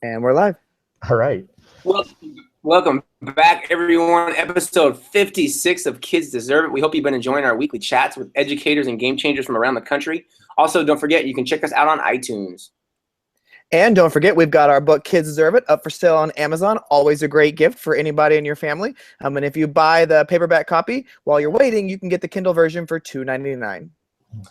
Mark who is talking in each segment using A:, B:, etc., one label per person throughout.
A: And we're live.
B: All right.
C: Well, welcome back, everyone. Episode 56 of Kids Deserve It. We hope you've been enjoying our weekly chats with educators and game changers from around the country. Also, don't forget, you can check us out on iTunes.
A: And don't forget, we've got our book, Kids Deserve It, up for sale on Amazon. Always a great gift for anybody in your family. And if you buy the paperback copy, while you're waiting, you can get the Kindle version for $2.99.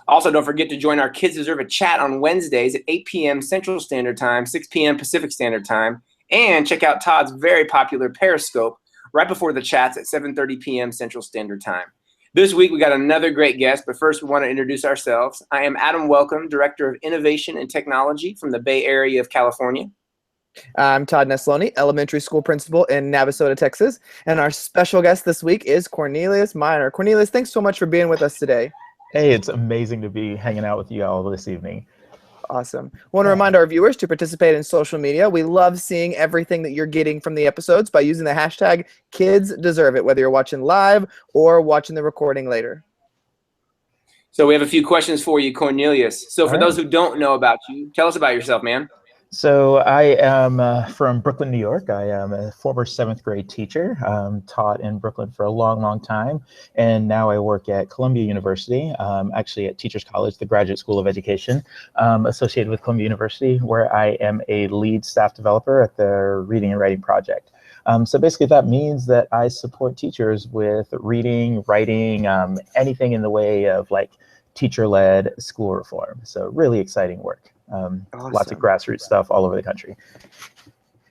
C: Also, don't forget to join our Kids Deserve It chat on Wednesdays at 8 p.m. Central Standard Time, 6 p.m. Pacific Standard Time. And check out Todd's very popular Periscope right before the chats at 7:30 p.m. Central Standard Time. This week, we got another great guest, but first we want to introduce ourselves. I am Adam Welcome, Director of Innovation and Technology from the Bay Area of California.
A: I'm Todd Nesloni, Elementary School Principal in Navasota, Texas. And our special guest this week is Cornelius Miner. Cornelius, thanks so much for being with us today.
B: Hey, it's amazing to be hanging out with you all this evening.
A: Awesome. I want to remind our viewers to participate in social media. We love seeing everything that you're getting from the episodes by using the hashtag Kids Deserve It, whether you're watching live or watching the recording later.
C: So we have a few questions for you, Cornelius. So for those who don't know about you, tell us about yourself, man.
B: So I am from Brooklyn, New York. I am a former 7th grade teacher, taught in Brooklyn for a long, long time. And now I work at Columbia University, actually at Teachers College, the Graduate School of Education, associated with Columbia University, where I am a lead staff developer at the Reading and Writing Project. So basically that means that I support teachers with reading, writing, anything in the way of like teacher-led school reform. So really exciting work.
A: Awesome.
B: Lots of grassroots stuff all over the country.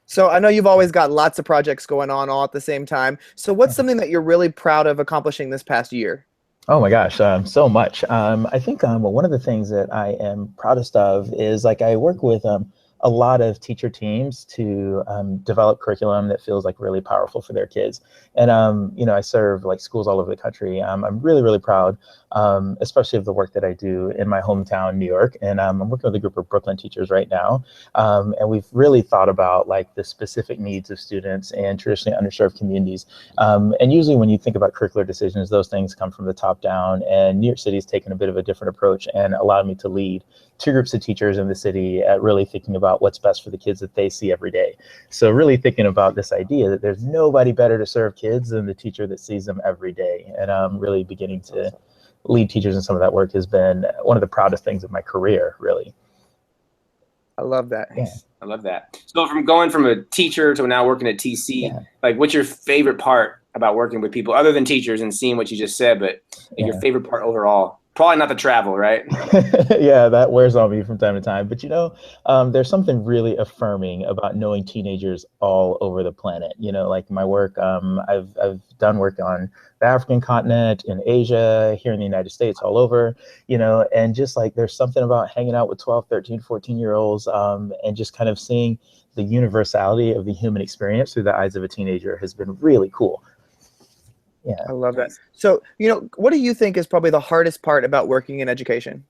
A: So I know you've always got lots of projects going on all at the same time. So what's something that you're really proud of accomplishing this past year?
B: Oh my gosh, so much. I think one of the things that I am proudest of is like I work with a lot of teacher teams to develop curriculum that feels like really powerful for their kids. And, you know, I serve like schools all over the country. I'm really, really proud, especially of the work that I do in my hometown, New York. And I'm working with a group of Brooklyn teachers right now. And we've really thought about like the specific needs of students and traditionally underserved communities. And usually when you think about curricular decisions, those things come from the top down, and New York City has taken a bit of a different approach and allowed me to lead 2 groups of teachers in the city at really thinking about what's best for the kids that they see every day. So really thinking about this idea that there's nobody better to serve kids than the teacher that sees them every day. And really beginning to lead teachers in some of that work has been one of the proudest things of my career, really.
A: I love that.
B: Yeah.
C: I love that. So from going from a teacher to now working at TC, like what's your favorite part about working with people other than teachers and seeing what you just said, but your favorite part overall? Probably not the travel, right?
B: Yeah, that wears on me from time to time. But, you know, there's something really affirming about knowing teenagers all over the planet. You know, like my work, I've done work on the African continent, in Asia, here in the United States, all over, you know, and just like there's something about hanging out with 12, 13, 14-year-olds and just kind of seeing the universality of the human experience through the eyes of a teenager has been really cool. Yeah.
A: I love that. So, you know, what do you think is probably the hardest part about working in education?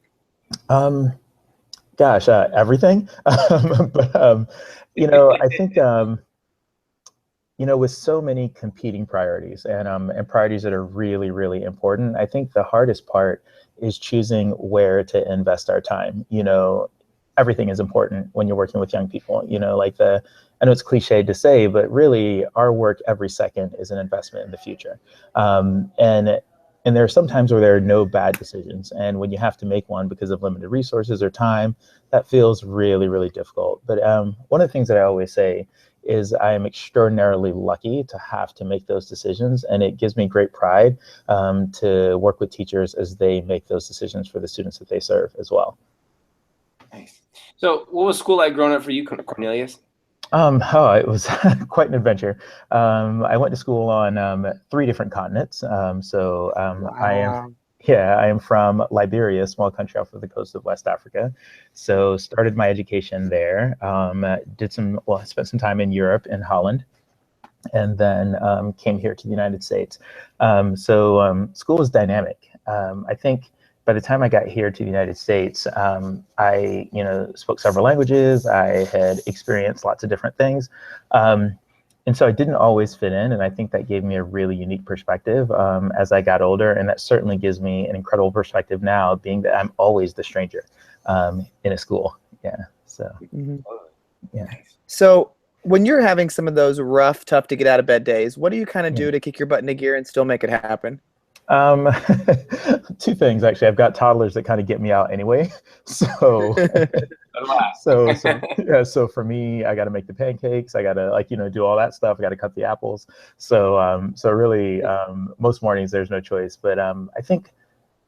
B: Gosh, everything. But, you know, I think, you know, with so many competing priorities and priorities that are really, really important, I think the hardest part is choosing where to invest our time. You know, everything is important when you're working with young people. You know, like I know it's cliched to say, but really our work every second is an investment in the future. And there are some times where there are no bad decisions. And when you have to make one because of limited resources or time, that feels really, really difficult. But one of the things that I always say is I am extraordinarily lucky to have to make those decisions. And it gives me great pride to work with teachers as they make those decisions for the students that they serve as well.
C: Nice. So what was school like growing up for you, Cornelius?
B: It was quite an adventure. I went to school on 3 different continents. Wow. I am from Liberia, a small country off of the coast of West Africa. So started my education there. Spent some time in Europe, in Holland, and then came here to the United States. School was dynamic. I think by the time I got here to the United States, I, you know, spoke several languages. I had experienced lots of different things. And so I didn't always fit in. And I think that gave me a really unique perspective as I got older. And that certainly gives me an incredible perspective now, being that I'm always the stranger in a school. Yeah. So.
A: Mm-hmm.
B: Yeah.
A: So when you're having some of those rough, tough to get out of bed days, what do you kind of do to kick your butt into gear and still make it happen?
B: Um, two things actually. I've got toddlers that kind of get me out anyway. So, yeah. So for me, I got to make the pancakes. I got to do all that stuff. I got to cut the apples. So really, most mornings there's no choice. But I think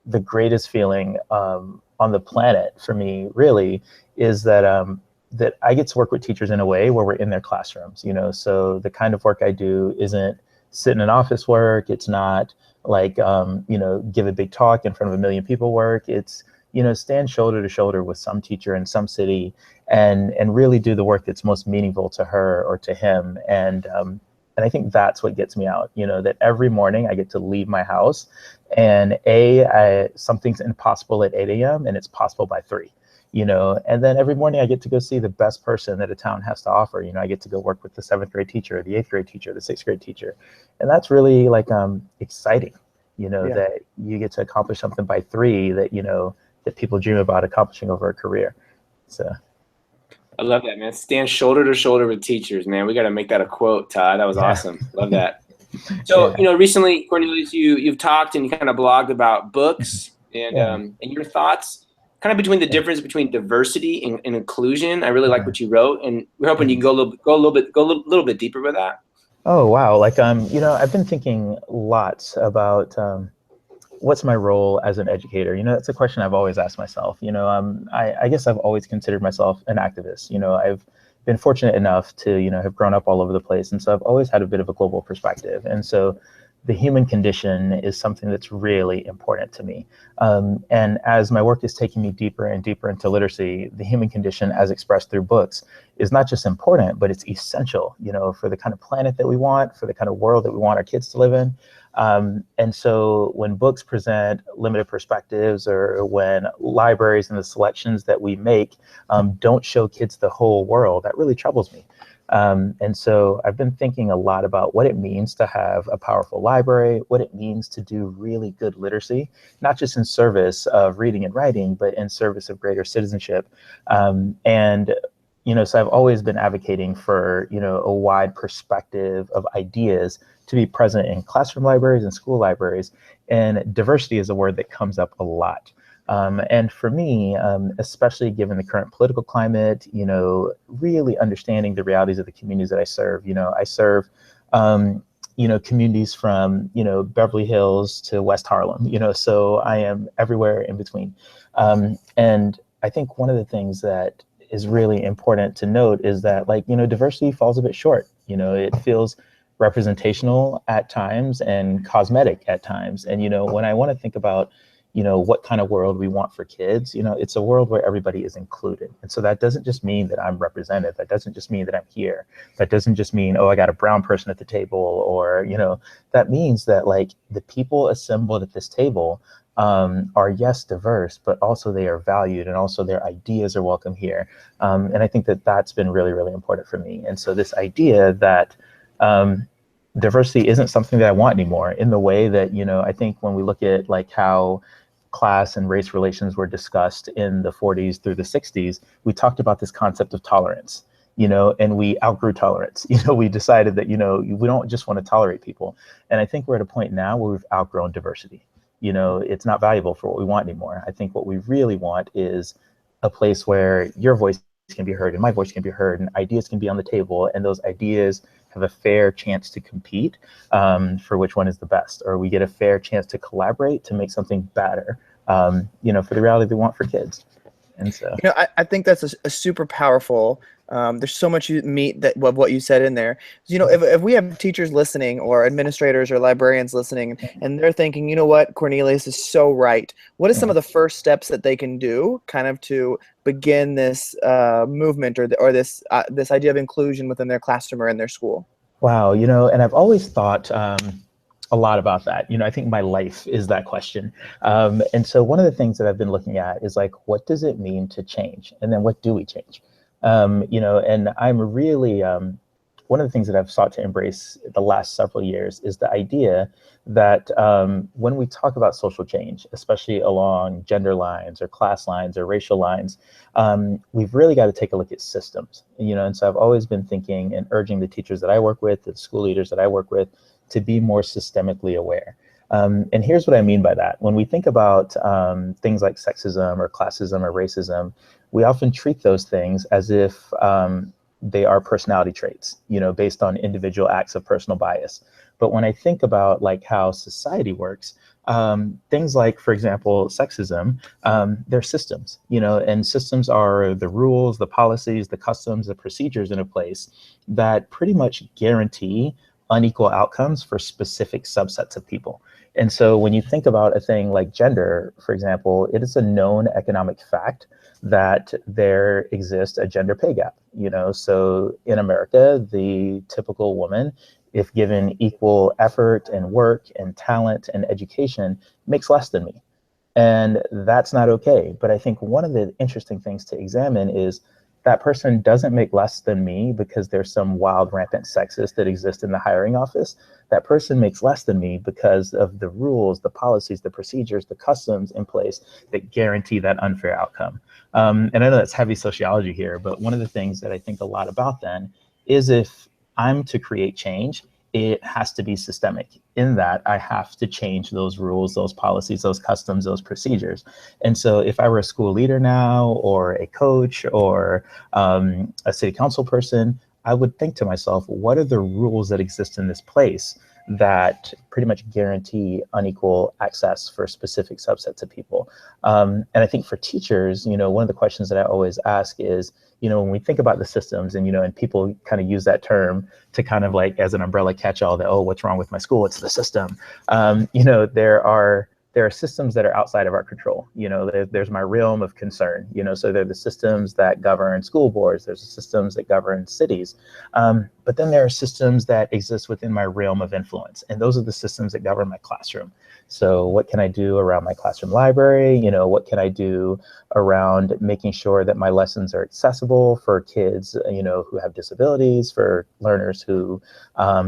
B: the greatest feeling on the planet for me really is that I get to work with teachers in a way where we're in their classrooms, so the kind of work I do isn't sit in an office work. It's not like, give a big talk in front of a million people work. It's, stand shoulder to shoulder with some teacher in some city and really do the work that's most meaningful to her or to him. And I think that's what gets me out, that every morning I get to leave my house and something's impossible at 8 a.m. and it's possible by 3. And then every morning I get to go see the best person that a town has to offer. I get to go work with the 7th grade teacher, the 8th grade teacher, the 6th grade teacher. And that's really exciting, that you get to accomplish something by 3 that people dream about accomplishing over a career. So.
C: I love that, man. Stand shoulder to shoulder with teachers, man. We got to make that a quote, Todd. That was awesome. Love that. So, recently, Cornelius, you've talked and you kind of blogged about books and your thoughts kind of between the difference between diversity and inclusion. I really like what you wrote, and we're hoping you can go a little bit deeper with that.
B: Oh, wow. I've been thinking lots about what's my role as an educator? That's a question I've always asked myself. I guess I've always considered myself an activist. I've been fortunate enough to, have grown up all over the place. And so I've always had a bit of a global perspective. And so the human condition is something that's really important to me. And as my work is taking me deeper and deeper into literacy, the human condition as expressed through books is not just important, but it's essential, for the kind of planet that we want, for the kind of world that we want our kids to live in. And so when books present limited perspectives, or when libraries and the selections that we make don't show kids the whole world, that really troubles me. And so I've been thinking a lot about what it means to have a powerful library, what it means to do really good literacy, not just in service of reading and writing, but in service of greater citizenship. So I've always been advocating for, a wide perspective of ideas to be present in classroom libraries and school libraries. And diversity is a word that comes up a lot. And for me, especially given the current political climate, really understanding the realities of the communities that I serve. I serve, communities from, Beverly Hills to West Harlem, so I am everywhere in between. And I think one of the things that is really important to note is that, diversity falls a bit short. It feels representational at times and cosmetic at times. And, when I want to think about what kind of world we want for kids, it's a world where everybody is included. And so that doesn't just mean that I'm represented. That doesn't just mean that I'm here. That doesn't just mean, oh, I got a brown person at the table, or, that means that the people assembled at this table are, yes, diverse, but also they are valued, and also their ideas are welcome here. And I think that that's been really, really important for me. And so this idea that diversity isn't something that I want anymore, in the way that, I think when we look at how class and race relations were discussed in the 40s through the 60s, we talked about this concept of tolerance, and we outgrew tolerance. We decided that, we don't just want to tolerate people. And I think we're at a point now where we've outgrown diversity. It's not valuable for what we want anymore. I think what we really want is a place where your voice can be heard and my voice can be heard, and ideas can be on the table, and those ideas have a fair chance to compete for which one is the best, or we get a fair chance to collaborate to make something better, for the reality we want for kids. And so,
A: I think that's a super powerful. There's so much meat of what you said in there. If we have teachers listening, or administrators or librarians listening, and they're thinking, you know what, Cornelius is so right. What are some of the first steps that they can do, kind of to begin this movement, or this idea of inclusion within their classroom or in their school?
B: Wow, and I've always thought a lot about that. I think my life is that question. And so one of the things that I've been looking at is what does it mean to change? And then what do we change? And I'm really one of the things that I've sought to embrace the last several years is the idea that when we talk about social change, especially along gender lines or class lines or racial lines, we've really got to take a look at systems, and so I've always been thinking and urging the teachers that I work with, the school leaders that I work with, to be more systemically aware. And here's what I mean by that. When we think about things like sexism or classism or racism, we often treat those things as if they are personality traits, based on individual acts of personal bias. But when I think about like how society works, things like, for example, sexism, they're systems, and systems are the rules, the policies, the customs, the procedures in a place that pretty much guarantee unequal outcomes for specific subsets of people. And so when you think about a thing like gender, for example, it is a known economic fact that there exists a gender pay gap. So in America, the typical woman, if given equal effort and work and talent and education, makes less than me. And that's not okay. But I think one of the interesting things to examine is that person doesn't make less than me because there's some wild, rampant sexist that exists in the hiring office. That person makes less than me because of the rules, the policies, the procedures, the customs in place that guarantee that unfair outcome. And I know that's heavy sociology here, but one of the things that I think a lot about then is if I'm to create change, it has to be systemic in that I have to change those rules, those policies, those customs, those procedures. And so if I were a school leader now, or a coach, or a city council person, I would think to myself, what are the rules that exist in this place that pretty much guarantee unequal access for specific subsets of people? And I think for teachers, one of the questions that I always ask is, when we think about the systems and people kind of use that term to kind of like as an umbrella catch-all that, oh, what's wrong with my school? It's the system. There are systems that are outside of our control. There's my realm of concern. So there are the systems that govern school boards. There's the systems that govern cities. But then there are systems that exist within my realm of influence. And those are the systems that govern my classroom. So what can I do around my classroom library? What can I do around making sure that my lessons are accessible for kids, who have disabilities, for learners who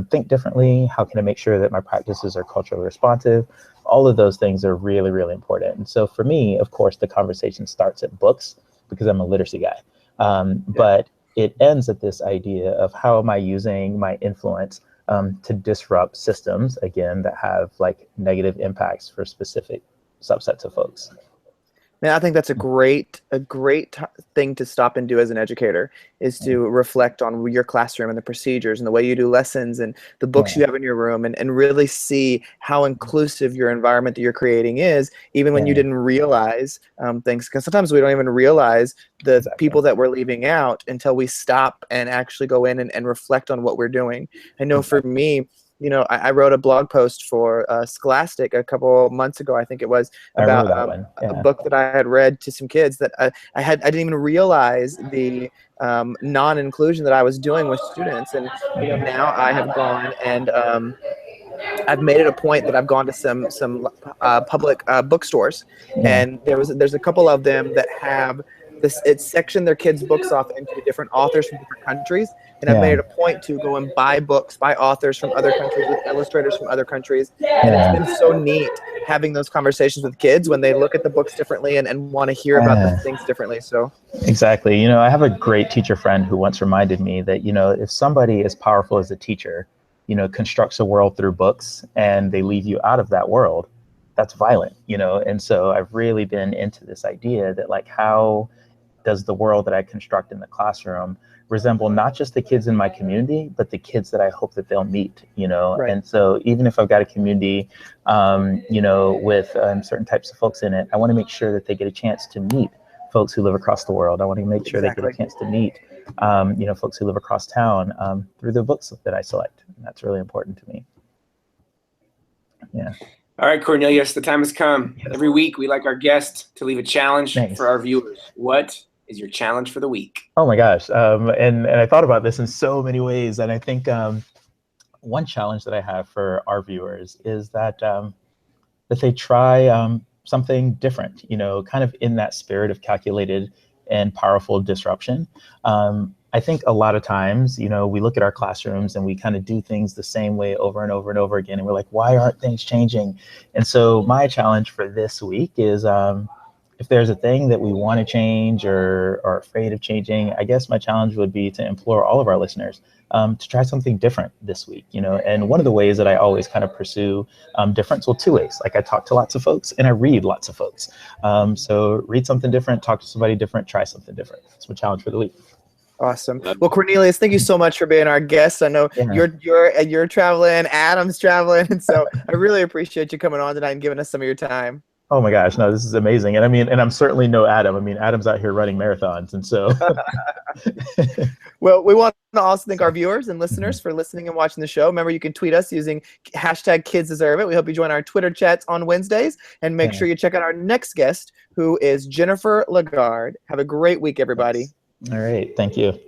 B: think differently? How can I make sure that my practices are culturally responsive? All of those things are really, really important. And so for me, of course, the conversation starts at books because I'm a literacy guy. But it ends at this idea of how am I using my influence to disrupt systems, again, that have like negative impacts for specific subsets of folks.
A: Man, I think that's a great thing to stop and do as an educator, is to reflect on your classroom and the procedures and the way you do lessons and the books you have in your room, and really see how inclusive your environment that you're creating is, even when you didn't realize things. Because sometimes we don't even realize the people that we're leaving out until we stop and actually go in and reflect on what we're doing. I know for me, I wrote a blog post for Scholastic a couple months ago, I think it was, about a book that I had read to some kids that I didn't even realize the non-inclusion that I was doing with students. And now I have gone and I've made it a point that I've gone to some public bookstores, and there's a couple of them that have this. It's sectioned their kids' books off into different authors from different countries, and I've made it a point to go and buy books by authors from other countries with illustrators from other countries. And it's been so neat having those conversations with kids when they look at the books differently and want to hear about the things differently. So
B: exactly. I have a great teacher friend who once reminded me that, if somebody as powerful as a teacher, constructs a world through books and they leave you out of that world, that's violent, And so I've really been into this idea that like, how does the world that I construct in the classroom resemble not just the kids in my community, but the kids that I hope that they'll meet, Right. And so even if I've got a community, with certain types of folks in it, I want to make sure that they get a chance to meet folks who live across the world. I want to make sure they get a chance to meet, folks who live across town through the books that I select. And that's really important to me. Yeah.
C: All right, Cornelius, the time has come. Yes. Every week, we like our guests to leave a challenge for our viewers. What is your challenge for the week?
B: Oh my gosh. And I thought about this in so many ways. And I think one challenge that I have for our viewers is that they try something different, kind of in that spirit of calculated and powerful disruption. I think a lot of times, you know, we look at our classrooms and we kind of do things the same way over and over and over again. And we're like, why aren't things changing? And so my challenge for this week is if there's a thing that we want to change or are afraid of changing, I guess my challenge would be to implore all of our listeners to try something different this week, you know. And one of the ways that I always kind of pursue difference, well, two ways. Like I talk to lots of folks and I read lots of folks. So read something different, talk to somebody different, try something different. That's my challenge for the week.
A: Awesome. Well, Cornelius, thank you so much for being our guest. I know you're traveling, Adam's traveling, and so I really appreciate you coming on tonight and giving us some of your time.
B: Oh my gosh, no, this is amazing. And I mean, and I'm certainly no Adam. I mean, Adam's out here running marathons, and so.
A: Well, we want to also thank our viewers and listeners for listening and watching the show. Remember, you can tweet us using #KidsDeserveIt. We hope you join our Twitter chats on Wednesdays, and make sure you check out our next guest, who is Jennifer Lagarde. Have a great week, everybody.
B: All right, thank you.